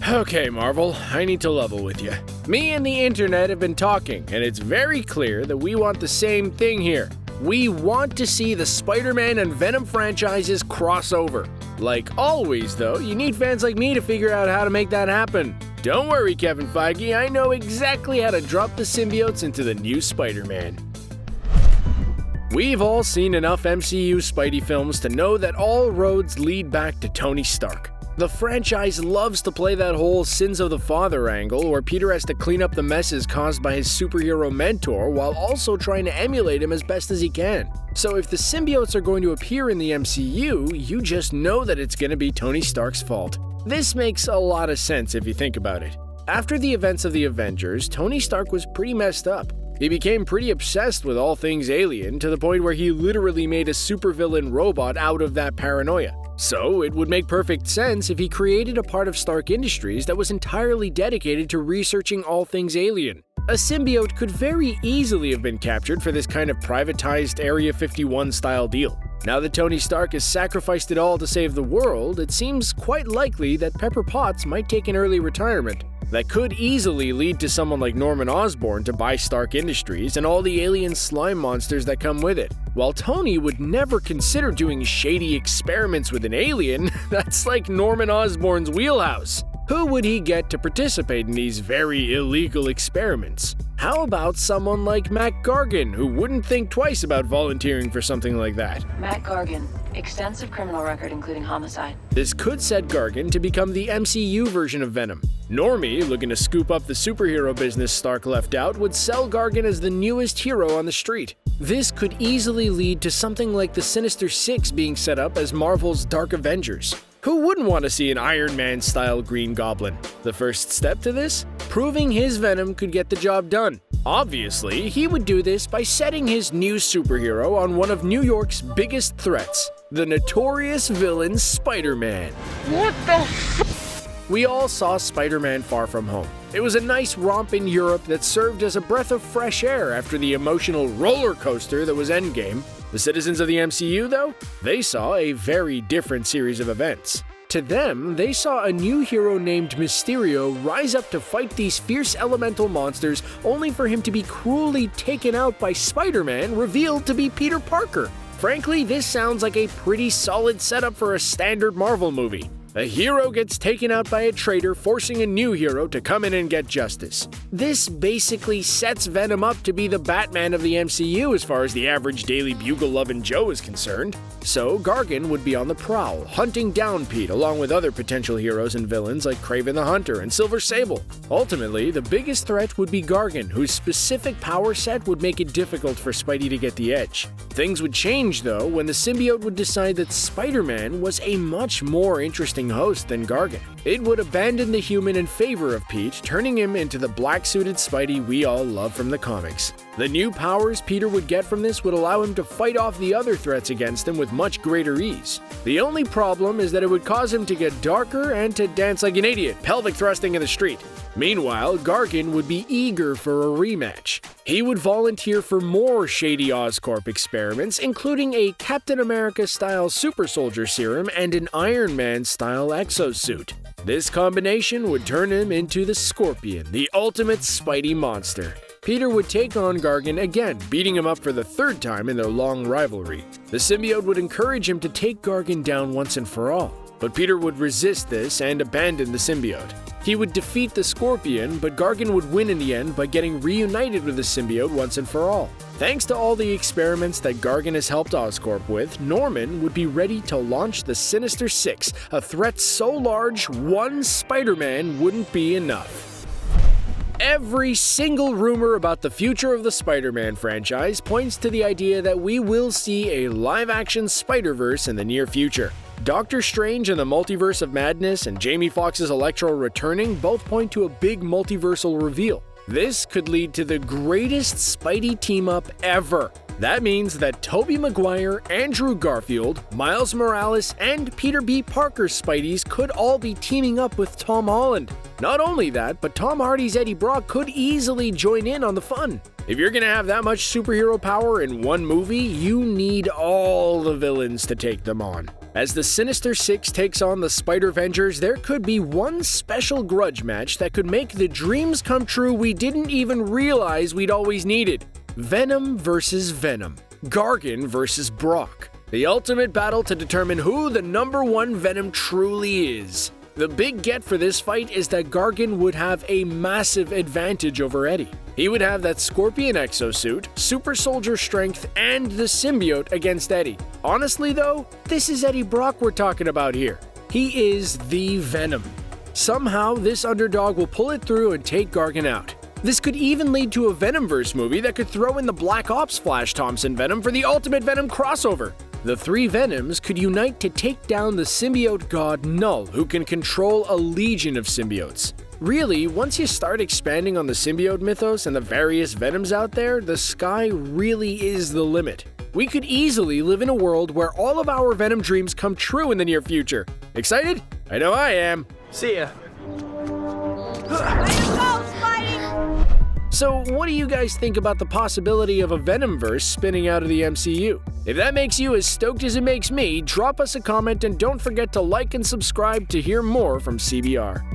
Okay, Marvel, I need to level with you. Me and the internet have been talking, and it's very clear that we want the same thing here. We want to see the Spider-Man and Venom franchises cross over. Like always, though, you need fans like me to figure out how to make that happen. Don't worry, Kevin Feige, I know exactly how to drop the symbiotes into the new Spider-Man. We've all seen enough MCU Spidey films to know that all roads lead back to Tony Stark. The franchise loves to play that whole sins of the father angle where Peter has to clean up the messes caused by his superhero mentor while also trying to emulate him as best as he can. So if the symbiotes are going to appear in the MCU, you just know that it's going to be Tony Stark's fault. This makes a lot of sense if you think about it. After the events of the Avengers, Tony Stark was pretty messed up. He became pretty obsessed with all things alien to the point where he literally made a supervillain robot out of that paranoia. So it would make perfect sense if he created a part of Stark Industries that was entirely dedicated to researching all things alien. A symbiote could very easily have been captured for this kind of privatized Area 51 style deal. Now that Tony Stark has sacrificed it all to save the world, it seems quite likely that Pepper Potts might take an early retirement. That could easily lead to someone like Norman Osborn to buy Stark Industries and all the alien slime monsters that come with it. While Tony would never consider doing shady experiments with an alien, that's like Norman Osborn's wheelhouse. Who would he get to participate in these very illegal experiments? How about someone like Matt Gargan, who wouldn't think twice about volunteering for something like that? Matt Gargan, extensive criminal record including homicide. This could set Gargan to become the MCU version of Venom. Normie, looking to scoop up the superhero business Stark left out, would sell Gargan as the newest hero on the street. This could easily lead to something like the Sinister Six being set up as Marvel's Dark Avengers. Who wouldn't want to see an Iron Man-style Green Goblin? The first step to this? Proving his Venom could get the job done. Obviously, he would do this by setting his new superhero on one of New York's biggest threats, the notorious villain Spider-Man. What the f? We all saw Spider-Man Far From Home. It was a nice romp in Europe that served as a breath of fresh air after the emotional roller coaster that was Endgame. The citizens of the MCU, though, they saw a very different series of events. To them, they saw a new hero named Mysterio rise up to fight these fierce elemental monsters only for him to be cruelly taken out by Spider-Man, revealed to be Peter Parker. Frankly, this sounds like a pretty solid setup for a standard Marvel movie. A hero gets taken out by a traitor, forcing a new hero to come in and get justice. This basically sets Venom up to be the Batman of the MCU as far as the average Daily Bugle-loving Joe is concerned. So Gargan would be on the prowl, hunting down Pete along with other potential heroes and villains like Kraven the Hunter and Silver Sable. Ultimately, the biggest threat would be Gargan, whose specific power set would make it difficult for Spidey to get the edge. Things would change, though, when the symbiote would decide that Spider-Man was a much more interesting host than Gargan. It would abandon the human in favor of Pete, turning him into the black-suited Spidey we all love from the comics. The new powers Peter would get from this would allow him to fight off the other threats against him with much greater ease. The only problem is that it would cause him to get darker and to dance like an idiot, pelvic thrusting in the street. Meanwhile, Gargan would be eager for a rematch. He would volunteer for more shady Oscorp experiments, including a Captain America-style super soldier serum and an Iron Man-style exosuit. This combination would turn him into the Scorpion, the ultimate Spidey monster. Peter would take on Gargan again, beating him up for the third time in their long rivalry. The symbiote would encourage him to take Gargan down once and for all, but Peter would resist this and abandon the symbiote. He would defeat the Scorpion, but Gargan would win in the end by getting reunited with the symbiote once and for all. Thanks to all the experiments that Gargan has helped Oscorp with, Norman would be ready to launch the Sinister Six, a threat so large one Spider-Man wouldn't be enough. Every single rumor about the future of the Spider-Man franchise points to the idea that we will see a live-action Spider-Verse in the near future. Doctor Strange and the Multiverse of Madness and Jamie Foxx's Electro returning both point to a big multiversal reveal. This could lead to the greatest Spidey team-up ever. That means that Tobey Maguire, Andrew Garfield, Miles Morales, and Peter B. Parker's Spideys could all be teaming up with Tom Holland. Not only that, but Tom Hardy's Eddie Brock could easily join in on the fun. If you're gonna have that much superhero power in one movie, you need all the villains to take them on. As the Sinister Six takes on the Spider-Vengers, there could be one special grudge match that could make the dreams come true we didn't even realize we'd always needed. Venom versus Venom. Gargan versus Brock. The ultimate battle to determine who the #1 Venom truly is. The big get for this fight is that Gargan would have a massive advantage over Eddie. He would have that Scorpion exosuit, super soldier strength, and the symbiote against Eddie. Honestly though, this is Eddie Brock we're talking about here. He is the Venom. Somehow, this underdog will pull it through and take Gargan out. This could even lead to a Venomverse movie that could throw in the Black Ops Flash Thompson Venom for the Ultimate Venom crossover. The three Venoms could unite to take down the symbiote god Null, who can control a legion of symbiotes. Really, once you start expanding on the symbiote mythos and the various Venoms out there, the sky really is the limit. We could easily live in a world where all of our Venom dreams come true in the near future. Excited? I know I am. See ya. So what do you guys think about the possibility of a Venomverse spinning out of the MCU? If that makes you as stoked as it makes me, drop us a comment and don't forget to like and subscribe to hear more from CBR.